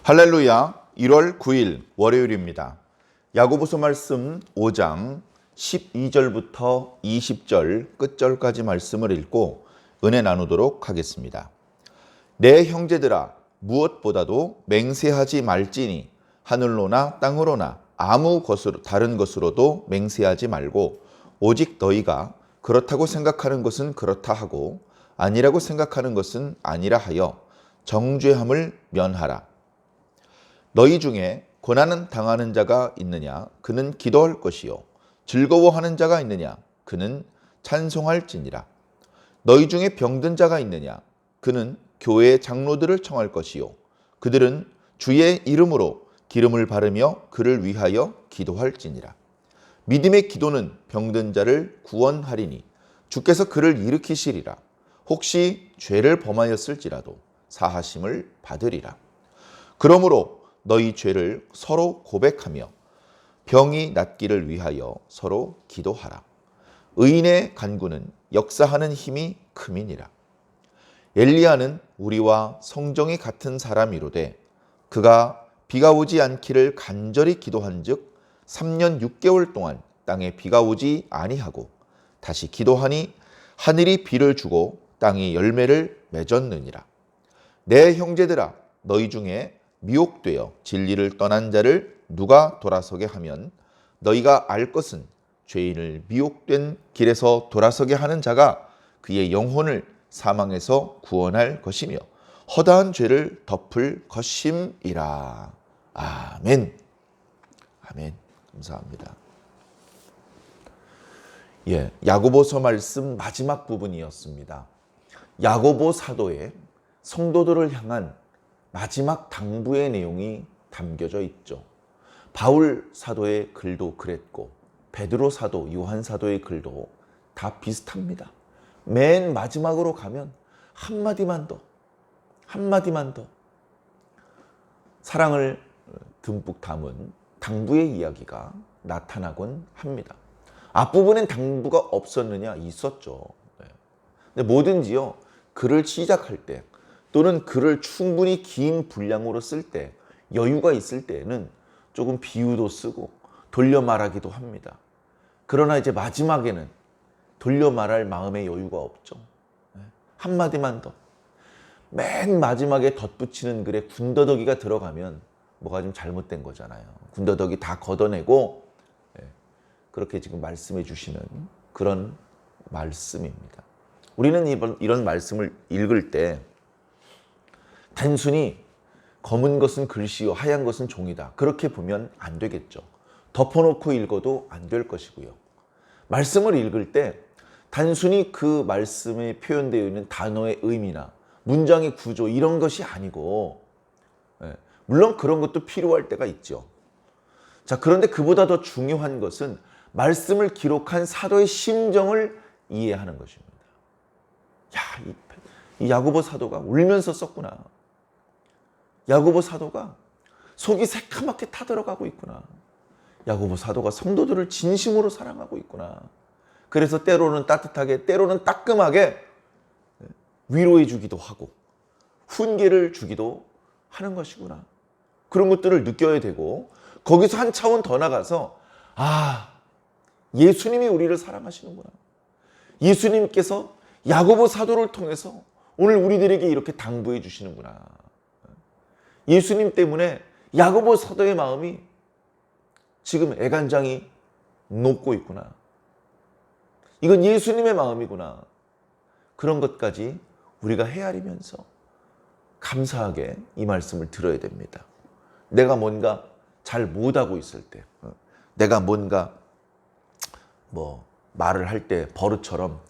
할렐루야. 1월 9일 월요일입니다. 야고보서 말씀 5장 12절부터 20절 끝절까지 말씀을 읽고 은혜 나누도록 하겠습니다. 내 형제들아, 무엇보다도 맹세하지 말지니 하늘로나 땅으로나 아무 것으로 다른 것으로도 맹세하지 말고 오직 너희가 그렇다고 생각하는 것은 그렇다 하고 아니라고 생각하는 것은 아니라 하여 정죄함을 면하라. 너희 중에 고난은 당하는 자가 있느냐? 그는 기도할 것이요. 즐거워하는 자가 있느냐? 그는 찬송할지니라. 너희 중에 병든 자가 있느냐? 그는 교회의 장로들을 청할 것이요. 그들은 주의 이름으로 기름을 바르며 그를 위하여 기도할지니라. 믿음의 기도는 병든 자를 구원하리니 주께서 그를 일으키시리라. 혹시 죄를 범하였을지라도 사하심을 받으리라. 그러므로 너희 죄를 서로 고백하며 병이 낫기를 위하여 서로 기도하라. 의인의 간구는 역사하는 힘이 큼이니라. 엘리야는 우리와 성정이 같은 사람이로되 그가 비가 오지 않기를 간절히 기도한즉 3년 6개월 동안 땅에 비가 오지 아니하고 다시 기도하니 하늘이 비를 주고 땅이 열매를 맺었느니라. 내 형제들아, 너희 중에 미혹되어 진리를 떠난 자를 누가 돌아서게 하면 너희가 알 것은 죄인을 미혹된 길에서 돌아서게 하는 자가 그의 영혼을 사망에서 구원할 것이며 허다한 죄를 덮을 것임이라. 아멘. 아멘. 감사합니다. 야고보서 말씀 마지막 부분이었습니다. 야고보 사도의 성도들을 향한 마지막 당부의 내용이 담겨져 있죠. 바울 사도의 글도 그랬고 베드로 사도, 요한 사도의 글도 다 비슷합니다. 맨 마지막으로 가면 한마디만 더 사랑을 듬뿍 담은 당부의 이야기가 나타나곤 합니다. 앞부분엔 당부가 없었느냐? 있었죠. 근데 뭐든지요, 글을 시작할 때 또는 글을 충분히 긴 분량으로 쓸 때, 여유가 있을 때에는 조금 비유도 쓰고 돌려 말하기도 합니다. 그러나 이제 마지막에는 돌려 말할 마음의 여유가 없죠. 한마디만 더. 맨 마지막에 덧붙이는 글에 군더더기가 들어가면 뭐가 좀 잘못된 거잖아요. 군더더기 다 걷어내고 그렇게 지금 말씀해 주시는 그런 말씀입니다. 우리는 이런 말씀을 읽을 때 단순히 검은 것은 글씨요 하얀 것은 종이다, 그렇게 보면 안 되겠죠. 덮어놓고 읽어도 안 될 것이고요. 말씀을 읽을 때 단순히 그 말씀에 표현되어 있는 단어의 의미나 문장의 구조 이런 것이 아니고, 물론 그런 것도 필요할 때가 있죠. 자, 그런데 그보다 더 중요한 것은 말씀을 기록한 사도의 심정을 이해하는 것입니다. 이 야고보 사도가 울면서 썼구나. 야고보 사도가 속이 새카맣게 타들어가고 있구나. 야고보 사도가 성도들을 진심으로 사랑하고 있구나. 그래서 때로는 따뜻하게, 때로는 따끔하게 위로해 주기도 하고 훈계를 주기도 하는 것이구나. 그런 것들을 느껴야 되고, 거기서 한 차원 더 나가서 예수님이 우리를 사랑하시는구나. 예수님께서 야고보 사도를 통해서 오늘 우리들에게 이렇게 당부해 주시는구나. 예수님 때문에 야고보 사도의 마음이 지금 애간장이 녹고 있구나. 이건 예수님의 마음이구나. 그런 것까지 우리가 헤아리면서 감사하게 이 말씀을 들어야 됩니다. 내가 뭔가 잘 못하고 있을 때, 내가 뭔가 말을 할 때 버릇처럼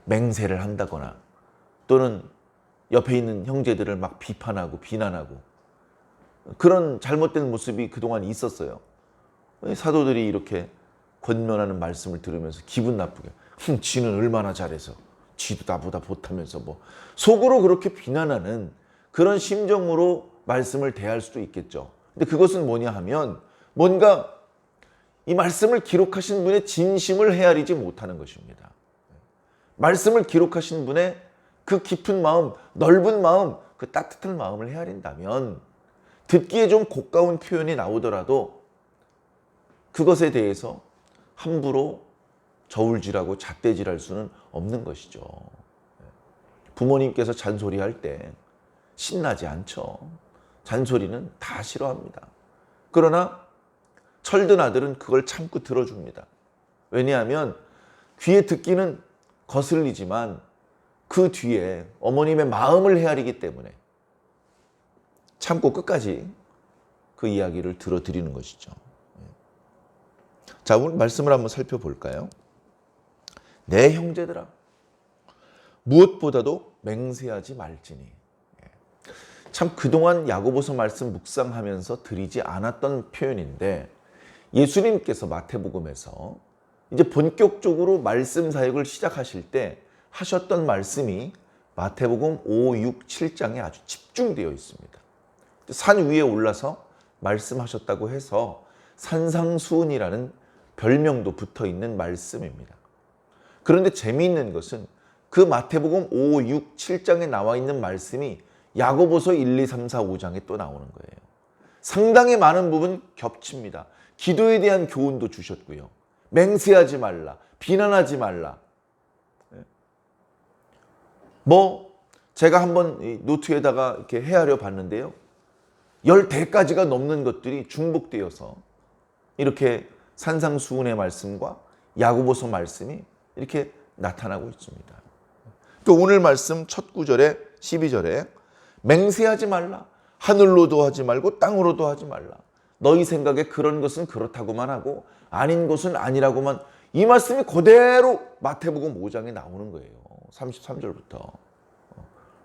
맹세를 한다거나 또는 옆에 있는 형제들을 막 비판하고 비난하고 그런 잘못된 모습이 그동안 있었어요. 사도들이 이렇게 권면하는 말씀을 들으면서 기분 나쁘게 지는 얼마나 잘해서 지도 나보다 못하면서 속으로 그렇게 비난하는 그런 심정으로 말씀을 대할 수도 있겠죠. 근데 그것은 뭐냐 하면 뭔가 이 말씀을 기록하신 분의 진심을 헤아리지 못하는 것입니다. 말씀을 기록하신 분의 그 깊은 마음, 넓은 마음, 그 따뜻한 마음을 헤아린다면 듣기에 좀 고가운 표현이 나오더라도 그것에 대해서 함부로 저울질하고 잣대질할 수는 없는 것이죠. 부모님께서 잔소리할 때 신나지 않죠. 잔소리는 다 싫어합니다. 그러나 철든 아들은 그걸 참고 들어줍니다. 왜냐하면 귀에 듣기는 거슬리지만 그 뒤에 어머님의 마음을 헤아리기 때문에 참고 끝까지 그 이야기를 들어드리는 것이죠. 자, 오늘 말씀을 한번 살펴볼까요? 내 형제들아, 무엇보다도 맹세하지 말지니. 참 그동안 야고보서 말씀 묵상하면서 드리지 않았던 표현인데 예수님께서 마태복음에서 이제 본격적으로 말씀 사역을 시작하실 때 하셨던 말씀이 마태복음 5, 6, 7장에 아주 집중되어 있습니다. 산 위에 올라서 말씀하셨다고 해서 산상수훈이라는 별명도 붙어 있는 말씀입니다. 그런데 재미있는 것은 그 마태복음 5, 6, 7장에 나와 있는 말씀이 야고보서 1, 2, 3, 4, 5장에 또 나오는 거예요. 상당히 많은 부분 겹칩니다. 기도에 대한 교훈도 주셨고요. 맹세하지 말라, 비난하지 말라. 제가 한번 노트에다가 이렇게 헤아려 봤는데요. 10대까지가 넘는 것들이 중복되어서 이렇게 산상수훈의 말씀과 야고보서 말씀이 이렇게 나타나고 있습니다. 또 오늘 말씀 첫 구절에 12절에 맹세하지 말라. 하늘로도 하지 말고 땅으로도 하지 말라. 너희 생각에 그런 것은 그렇다고만 하고 아닌 것은 아니라고만. 이 말씀이 그대로 마태복음 5장에 나오는 거예요. 33절부터.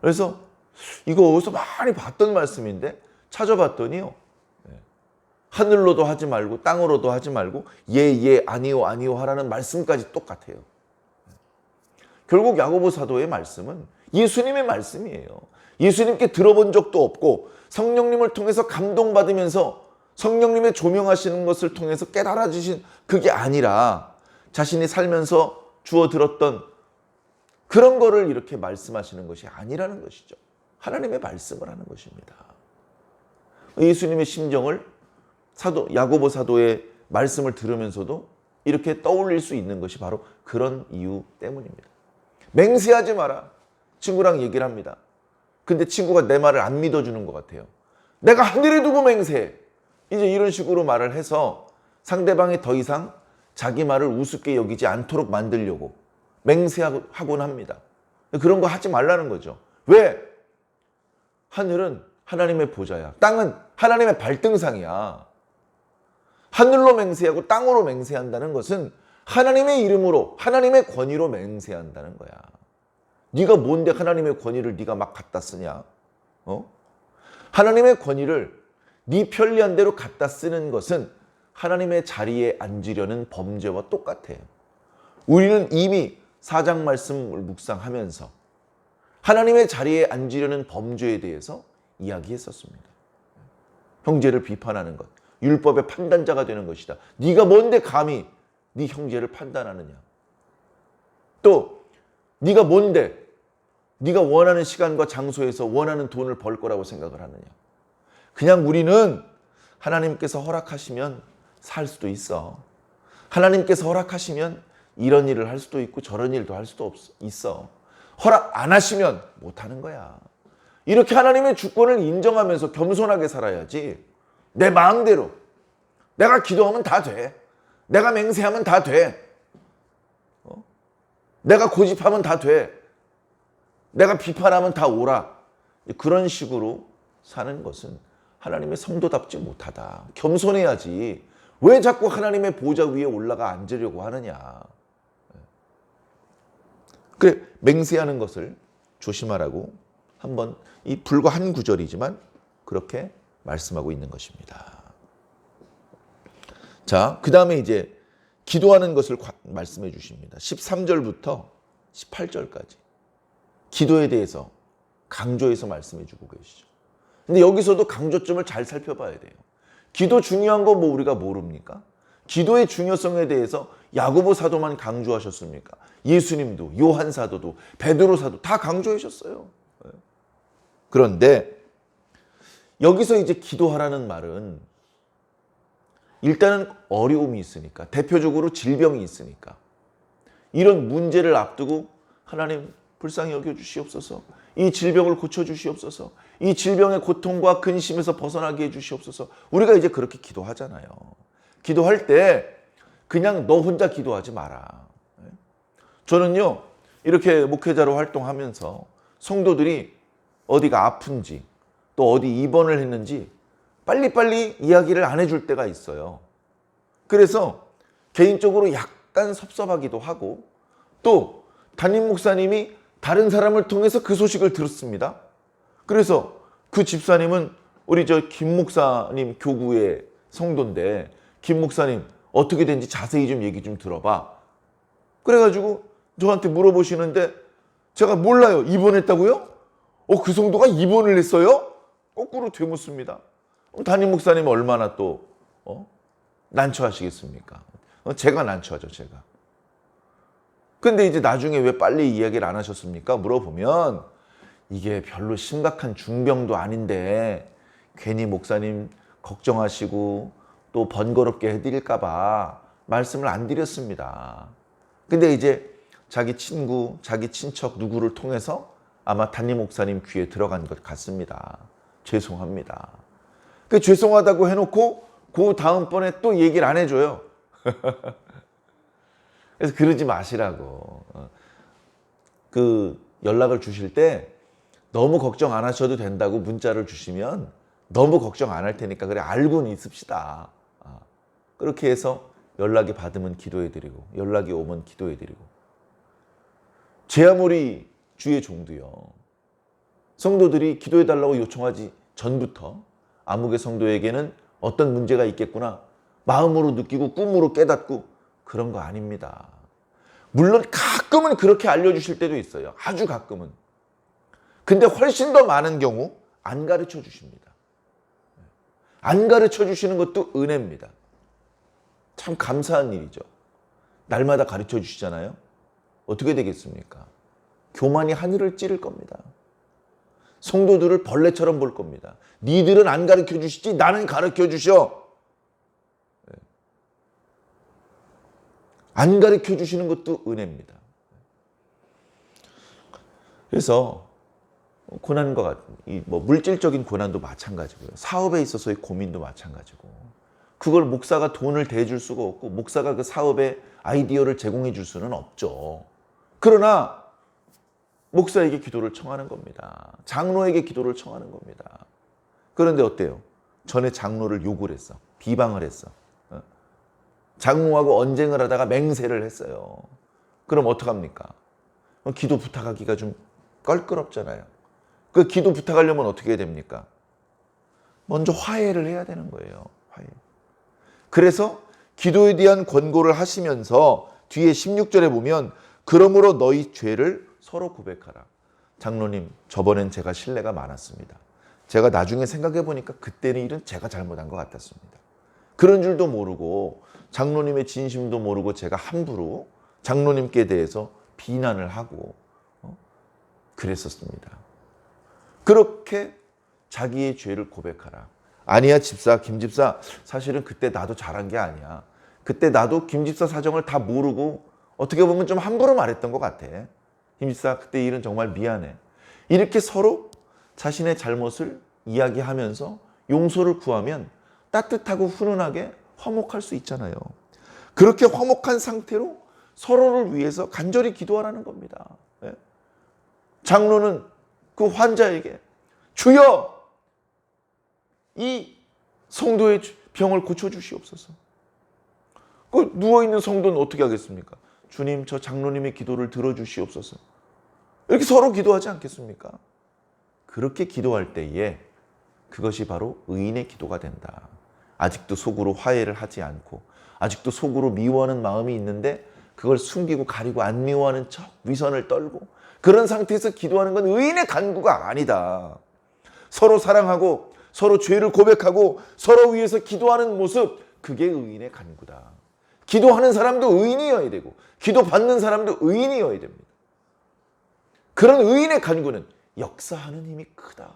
그래서 이거 어디서 많이 봤던 말씀인데 찾아봤더니요. 하늘로도 하지 말고 땅으로도 하지 말고 예, 아니요, 아니요 하라는 말씀까지 똑같아요. 결국 야고보 사도의 말씀은 예수님의 말씀이에요. 예수님께 들어본 적도 없고 성령님을 통해서 감동받으면서 성령님의 조명하시는 것을 통해서 깨달아 주신 그게 아니라 자신이 살면서 주워 들었던 그런 거를 이렇게 말씀하시는 것이 아니라는 것이죠. 하나님의 말씀을 하는 것입니다. 예수님의 심정을 야고보 사도의 말씀을 들으면서도 이렇게 떠올릴 수 있는 것이 바로 그런 이유 때문입니다. 맹세하지 마라. 친구랑 얘기를 합니다. 근데 친구가 내 말을 안 믿어주는 것 같아요. 내가 하늘에 두고 맹세해. 이제 이런 식으로 말을 해서 상대방이 더 이상 자기 말을 우습게 여기지 않도록 만들려고 맹세하곤 합니다. 그런 거 하지 말라는 거죠. 왜? 하늘은 하나님의 보좌야. 땅은 하나님의 발등상이야. 하늘로 맹세하고 땅으로 맹세한다는 것은 하나님의 이름으로 하나님의 권위로 맹세한다는 거야. 네가 뭔데 하나님의 권위를 네가 막 갖다 쓰냐? 하나님의 권위를 네 편리한 대로 갖다 쓰는 것은 하나님의 자리에 앉으려는 범죄와 똑같아요. 우리는 이미 4장 말씀을 묵상하면서 하나님의 자리에 앉으려는 범죄에 대해서 이야기했었습니다. 형제를 비판하는 것, 율법의 판단자가 되는 것이다. 네가 뭔데 감히 네 형제를 판단하느냐. 또 네가 뭔데 네가 원하는 시간과 장소에서 원하는 돈을 벌 거라고 생각을 하느냐. 그냥 우리는 하나님께서 허락하시면 살 수도 있어. 하나님께서 허락하시면 이런 일을 할 수도 있고 저런 일도 할 수도 있어. 허락 안 하시면 못 하는 거야. 이렇게 하나님의 주권을 인정하면서 겸손하게 살아야지. 내 마음대로 내가 기도하면 다 돼. 내가 맹세하면 다 돼. 내가 고집하면 다 돼. 내가 비판하면 다 오라. 그런 식으로 사는 것은 하나님의 성도답지 못하다. 겸손해야지. 왜 자꾸 하나님의 보좌 위에 올라가 앉으려고 하느냐. 그래, 맹세하는 것을 조심하라고 한번 이 불과 한 구절이지만 그렇게 말씀하고 있는 것입니다. 자, 그 다음에 이제 기도하는 것을 말씀해 주십니다. 13절부터 18절까지 기도에 대해서 강조해서 말씀해 주고 계시죠. 근데 여기서도 강조점을 잘 살펴봐야 돼요. 기도 중요한 거 뭐 우리가 모릅니까? 기도의 중요성에 대해서 야고보 사도만 강조하셨습니까? 예수님도, 요한 사도도, 베드로 사도 다 강조하셨어요. 그런데 여기서 이제 기도하라는 말은 일단은 어려움이 있으니까, 대표적으로 질병이 있으니까, 이런 문제를 앞두고 하나님 불쌍히 여겨주시옵소서, 이 질병을 고쳐주시옵소서, 이 질병의 고통과 근심에서 벗어나게 해주시옵소서. 우리가 이제 그렇게 기도하잖아요. 기도할 때 그냥 너 혼자 기도하지 마라. 저는요, 이렇게 목회자로 활동하면서 성도들이 어디가 아픈지 또 어디 입원을 했는지 빨리빨리 이야기를 안 해줄 때가 있어요. 그래서 개인적으로 약간 섭섭하기도 하고, 또 담임 목사님이 다른 사람을 통해서 그 소식을 들었습니다. 그래서 그 집사님은 우리 김 목사님 교구의 성도인데, 김 목사님 어떻게 된지 자세히 좀 얘기 좀 들어봐. 그래가지고 저한테 물어보시는데 제가 몰라요. 입원했다고요? 그 성도가 입원을 했어요? 거꾸로 되묻습니다. 담임 목사님은 얼마나 또 난처하시겠습니까? 제가 난처하죠, 제가. 근데 이제 나중에 왜 빨리 이야기를 안 하셨습니까? 물어보면 이게 별로 심각한 중병도 아닌데 괜히 목사님 걱정하시고 또 번거롭게 해드릴까 봐 말씀을 안 드렸습니다. 근데 이제 자기 친구, 자기 친척 누구를 통해서 아마 담임 목사님 귀에 들어간 것 같습니다. 죄송합니다. 그 죄송하다고 해놓고 그 다음번에 또 얘기를 안 해줘요. 그래서 그러지 마시라고. 그 연락을 주실 때 너무 걱정 안 하셔도 된다고 문자를 주시면 너무 걱정 안 할 테니까 그래 알고는 있읍시다. 그렇게 해서 연락이 받으면 기도해드리고 연락이 오면 기도해드리고. 제 아무리 주의 종도요, 성도들이 기도해달라고 요청하지 전부터 아무개 성도에게는 어떤 문제가 있겠구나 마음으로 느끼고 꿈으로 깨닫고 그런 거 아닙니다. 물론 가끔은 그렇게 알려주실 때도 있어요. 아주 가끔은. 근데 훨씬 더 많은 경우 안 가르쳐 주십니다. 안 가르쳐 주시는 것도 은혜입니다. 참 감사한 일이죠. 날마다 가르쳐 주시잖아요. 어떻게 되겠습니까? 교만이 하늘을 찌를 겁니다. 성도들을 벌레처럼 볼 겁니다. 니들은 안 가르쳐 주시지 나는 가르쳐 주셔. 안 가르쳐 주시는 것도 은혜입니다. 그래서 고난과 같은 물질적인 고난도 마찬가지고요. 사업에 있어서의 고민도 마찬가지고. 그걸 목사가 돈을 대줄 수가 없고 목사가 그 사업에 아이디어를 제공해 줄 수는 없죠. 그러나 목사에게 기도를 청하는 겁니다. 장로에게 기도를 청하는 겁니다. 그런데 어때요? 전에 장로를 욕을 했어. 비방을 했어. 장로하고 언쟁을 하다가 맹세를 했어요. 그럼 어떡합니까? 기도 부탁하기가 좀 껄끄럽잖아요. 그 기도 부탁하려면 어떻게 해야 됩니까? 먼저 화해를 해야 되는 거예요. 화해. 그래서 기도에 대한 권고를 하시면서 뒤에 16절에 보면 그러므로 너희 죄를 서로 고백하라. 장로님, 저번엔 제가 신뢰가 많았습니다. 제가 나중에 생각해 보니까 그때는 일은 제가 잘못한 것 같았습니다. 그런 줄도 모르고 장로님의 진심도 모르고 제가 함부로 장로님께 대해서 비난을 하고 그랬었습니다. 그렇게 자기의 죄를 고백하라. 아니야 집사, 김 집사, 사실은 그때 나도 잘한 게 아니야. 그때 나도 김 집사 사정을 다 모르고 어떻게 보면 좀 함부로 말했던 것 같아. 김 집사, 그때 일은 정말 미안해. 이렇게 서로 자신의 잘못을 이야기하면서 용서를 구하면 따뜻하고 훈훈하게 화목할 수 있잖아요. 그렇게 화목한 상태로 서로를 위해서 간절히 기도하라는 겁니다. 장로는 그 환자에게 주여 이 성도의 병을 고쳐주시옵소서. 그 누워있는 성도는 어떻게 하겠습니까? 주님, 저 장로님의 기도를 들어주시옵소서. 이렇게 서로 기도하지 않겠습니까? 그렇게 기도할 때에 그것이 바로 의인의 기도가 된다. 아직도 속으로 화해를 하지 않고 아직도 속으로 미워하는 마음이 있는데 그걸 숨기고 가리고 안 미워하는 척 위선을 떨고 그런 상태에서 기도하는 건 의인의 간구가 아니다. 서로 사랑하고 서로 죄를 고백하고 서로 위해서 기도하는 모습, 그게 의인의 간구다. 기도하는 사람도 의인이어야 되고 기도 받는 사람도 의인이어야 됩니다. 그런 의인의 간구는 역사하는 힘이 크다.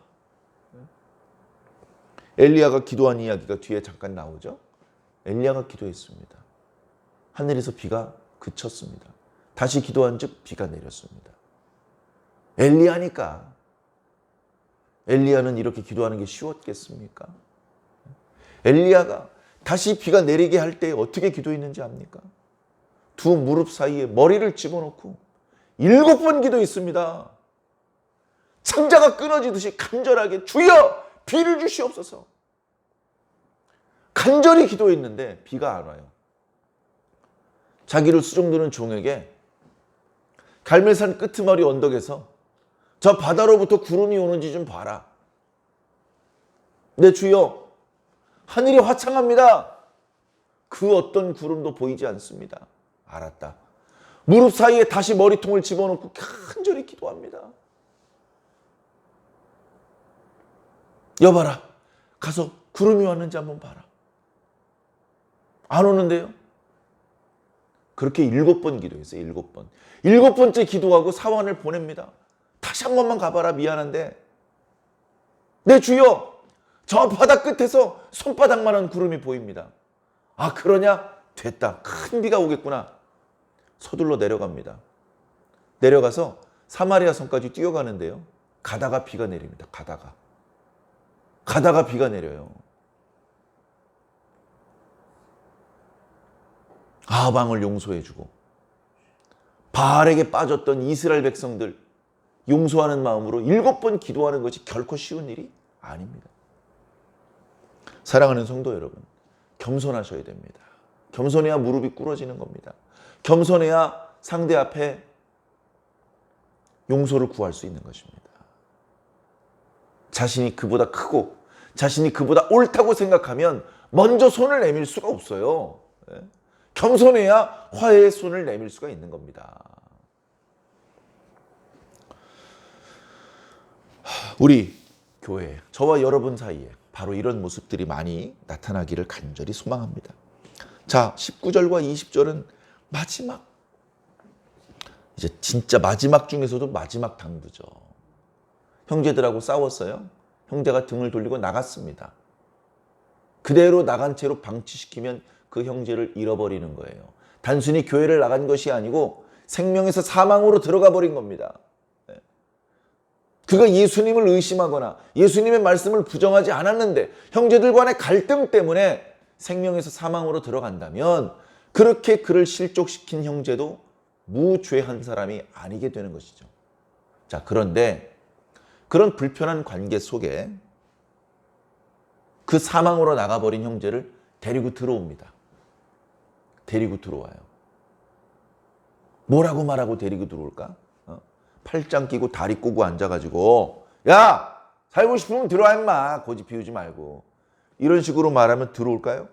엘리야가 기도한 이야기가 뒤에 잠깐 나오죠. 엘리야가 기도했습니다. 하늘에서 비가 그쳤습니다. 다시 기도한 즉 비가 내렸습니다. 엘리야니까. 엘리야는 이렇게 기도하는 게 쉬웠겠습니까? 엘리야가 다시 비가 내리게 할 때 어떻게 기도했는지 압니까? 두 무릎 사이에 머리를 집어넣고 7번 기도했습니다. 창자가 끊어지듯이 간절하게 주여 비를 주시옵소서. 간절히 기도했는데 비가 안 와요. 자기를 수종드는 종에게 갈멜산 끄트머리 언덕에서 저 바다로부터 구름이 오는지 좀 봐라. 네 주여, 하늘이 화창합니다. 그 어떤 구름도 보이지 않습니다. 알았다. 무릎 사이에 다시 머리통을 집어넣고 간절히 기도합니다. 여봐라, 가서 구름이 왔는지 한번 봐라. 안 오는데요? 그렇게 7번 기도했어요. 7번. 7번째 기도하고 사환을 보냅니다. 다시 한 번만 가봐라. 미안한데. 네 주여, 저 바다 끝에서 손바닥만한 구름이 보입니다. 아 그러냐? 됐다. 큰 비가 오겠구나. 서둘러 내려갑니다. 내려가서 사마리아 성까지 뛰어가는데요. 가다가 비가 내립니다. 가다가 비가 내려요. 아방을 용서해주고 바알에게 빠졌던 이스라엘 백성들 용서하는 마음으로 7번 기도하는 것이 결코 쉬운 일이 아닙니다. 사랑하는 성도 여러분, 겸손하셔야 됩니다. 겸손해야 무릎이 꿇어지는 겁니다. 겸손해야 상대 앞에 용서를 구할 수 있는 것입니다. 자신이 그보다 크고 자신이 그보다 옳다고 생각하면 먼저 손을 내밀 수가 없어요. 겸손해야 화해의 손을 내밀 수가 있는 겁니다. 우리 교회, 저와 여러분 사이에 바로 이런 모습들이 많이 나타나기를 간절히 소망합니다. 자, 19절과 20절은 마지막, 이제 진짜 마지막 중에서도 마지막 당부죠. 형제들하고 싸웠어요. 형제가 등을 돌리고 나갔습니다. 그대로 나간 채로 방치시키면 그 형제를 잃어버리는 거예요. 단순히 교회를 나간 것이 아니고 생명에서 사망으로 들어가 버린 겁니다. 그가 예수님을 의심하거나 예수님의 말씀을 부정하지 않았는데 형제들 간의 갈등 때문에 생명에서 사망으로 들어간다면 그렇게 그를 실족시킨 형제도 무죄한 사람이 아니게 되는 것이죠. 자, 그런데 그런 불편한 관계 속에 그 사망으로 나가버린 형제를 데리고 들어옵니다. 데리고 들어와요. 뭐라고 말하고 데리고 들어올까? 팔짱 끼고 다리 꼬고 앉아가지고 야! 살고 싶으면 들어와 임마. 고집 피우지 말고. 이런 식으로 말하면 들어올까요?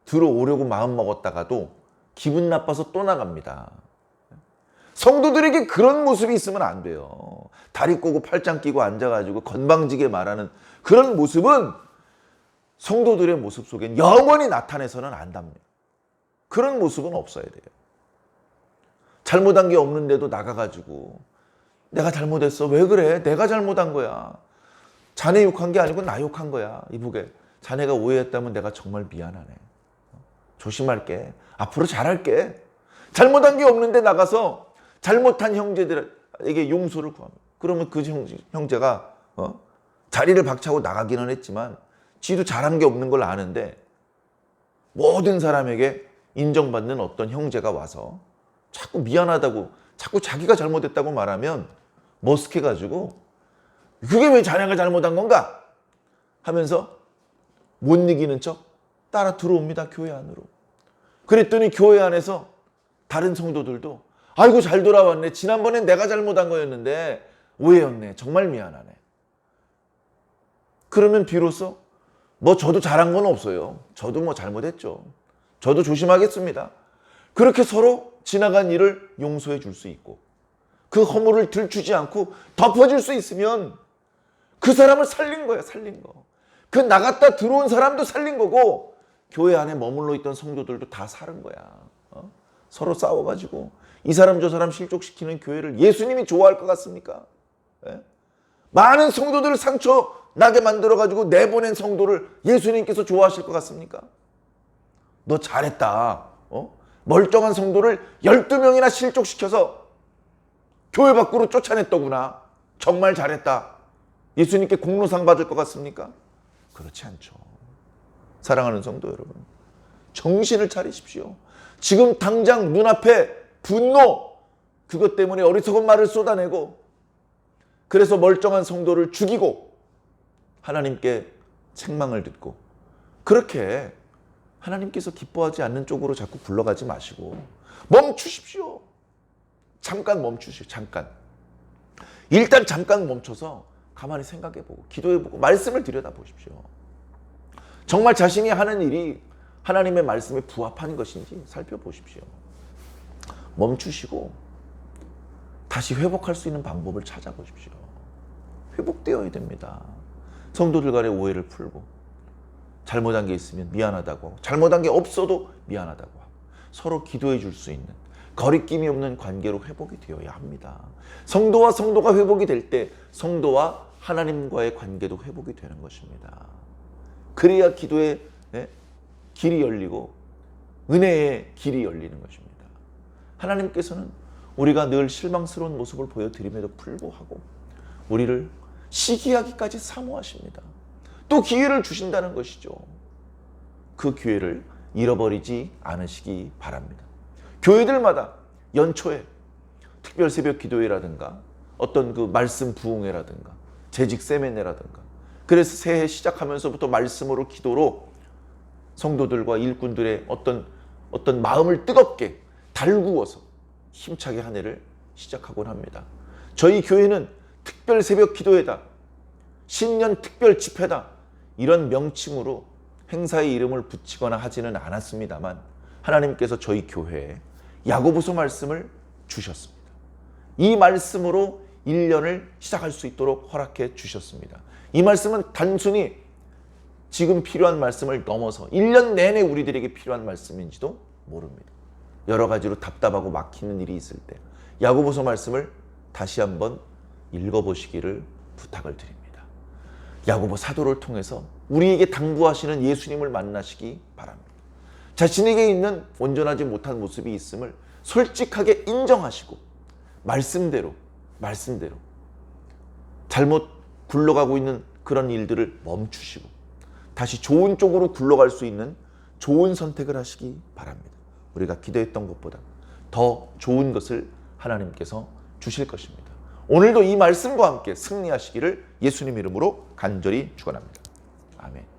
들어오려고 마음 먹었다가도 기분 나빠서 또 나갑니다. 성도들에게 그런 모습이 있으면 안 돼요. 다리 꼬고 팔짱 끼고 앉아가지고 건방지게 말하는 그런 모습은 성도들의 모습 속엔 영원히 나타내서는 안 답니다. 그런 모습은 없어야 돼요. 잘못한 게 없는데도 나가가지고 내가 잘못했어. 왜 그래? 내가 잘못한 거야. 자네 욕한 게 아니고 나 욕한 거야. 이보게. 자네가 오해했다면 내가 정말 미안하네. 조심할게. 앞으로 잘할게. 잘못한 게 없는데 나가서 잘못한 형제들에게 용서를 구합니다. 그러면 그 형제가 자리를 박차고 나가기는 했지만 지도 잘한 게 없는 걸 아는데 모든 사람에게 인정받는 어떤 형제가 와서 자꾸 미안하다고 자꾸 자기가 잘못했다고 말하면 머쓱해가지고 그게 왜 자네가 잘못한 건가 하면서 못 이기는 척 따라 들어옵니다. 교회 안으로. 그랬더니 교회 안에서 다른 성도들도 아이고 잘 돌아왔네. 지난번엔 내가 잘못한 거였는데 오해였네. 정말 미안하네. 그러면 비로소 뭐 저도 잘한 건 없어요. 저도 뭐 잘못했죠. 저도 조심하겠습니다. 그렇게 서로 지나간 일을 용서해 줄 수 있고 그 허물을 들추지 않고 덮어줄 수 있으면 그 사람을 살린 거야. 살린 거. 그 나갔다 들어온 사람도 살린 거고 교회 안에 머물러 있던 성도들도 다 살은 거야. 서로 싸워가지고 이 사람 저 사람 실족시키는 교회를 예수님이 좋아할 것 같습니까? 예? 많은 성도들 상처 나게 만들어가지고 내보낸 성도를 예수님께서 좋아하실 것 같습니까? 너 잘했다. 멀쩡한 성도를 12명이나 실족시켜서 교회 밖으로 쫓아냈더구나. 정말 잘했다. 예수님께 공로상 받을 것 같습니까? 그렇지 않죠. 사랑하는 성도 여러분, 정신을 차리십시오. 지금 당장 눈앞에 분노, 그것 때문에 어리석은 말을 쏟아내고 그래서 멀쩡한 성도를 죽이고 하나님께 책망을 듣고 그렇게 하나님께서 기뻐하지 않는 쪽으로 자꾸 굴러가지 마시고 멈추십시오. 잠깐 멈추시오. 잠깐. 일단 잠깐 멈춰서 가만히 생각해보고 기도해보고 말씀을 들여다보십시오. 정말 자신이 하는 일이 하나님의 말씀에 부합한 것인지 살펴보십시오. 멈추시고 다시 회복할 수 있는 방법을 찾아보십시오. 회복되어야 됩니다. 성도들 간의 오해를 풀고 잘못한 게 있으면 미안하다고 하고 잘못한 게 없어도 미안하다고 하고 서로 기도해 줄 수 있는 거리낌이 없는 관계로 회복이 되어야 합니다. 성도와 성도가 회복이 될 때 성도와 하나님과의 관계도 회복이 되는 것입니다. 그래야 기도의 길이 열리고 은혜의 길이 열리는 것입니다. 하나님께서는 우리가 늘 실망스러운 모습을 보여드림에도 불구하고 우리를 시기하기까지 사모하십니다. 또 기회를 주신다는 것이죠. 그 기회를 잃어버리지 않으시기 바랍니다. 교회들마다 연초에 특별 새벽 기도회라든가 어떤 그 말씀 부흥회라든가 재직 세미나라든가 그래서 새해 시작하면서부터 말씀으로 기도로 성도들과 일꾼들의 어떤 마음을 뜨겁게 달구어서 힘차게 한 해를 시작하곤 합니다. 저희 교회는 특별 새벽 기도회다, 신년 특별 집회다 이런 명칭으로 행사의 이름을 붙이거나 하지는 않았습니다만 하나님께서 저희 교회에 야고보서 말씀을 주셨습니다. 이 말씀으로 1년을 시작할 수 있도록 허락해 주셨습니다. 이 말씀은 단순히 지금 필요한 말씀을 넘어서 1년 내내 우리들에게 필요한 말씀인지도 모릅니다. 여러 가지로 답답하고 막히는 일이 있을 때 야고보서 말씀을 다시 한번 읽어보시기를 부탁을 드립니다. 야고보 사도를 통해서 우리에게 당부하시는 예수님을 만나시기 바랍니다. 자신에게 있는 온전하지 못한 모습이 있음을 솔직하게 인정하시고 말씀대로 잘못 굴러가고 있는 그런 일들을 멈추시고 다시 좋은 쪽으로 굴러갈 수 있는 좋은 선택을 하시기 바랍니다. 우리가 기도했던 것보다 더 좋은 것을 하나님께서 주실 것입니다. 오늘도 이 말씀과 함께 승리하시기를 예수님 이름으로 간절히 축원합니다. 아멘.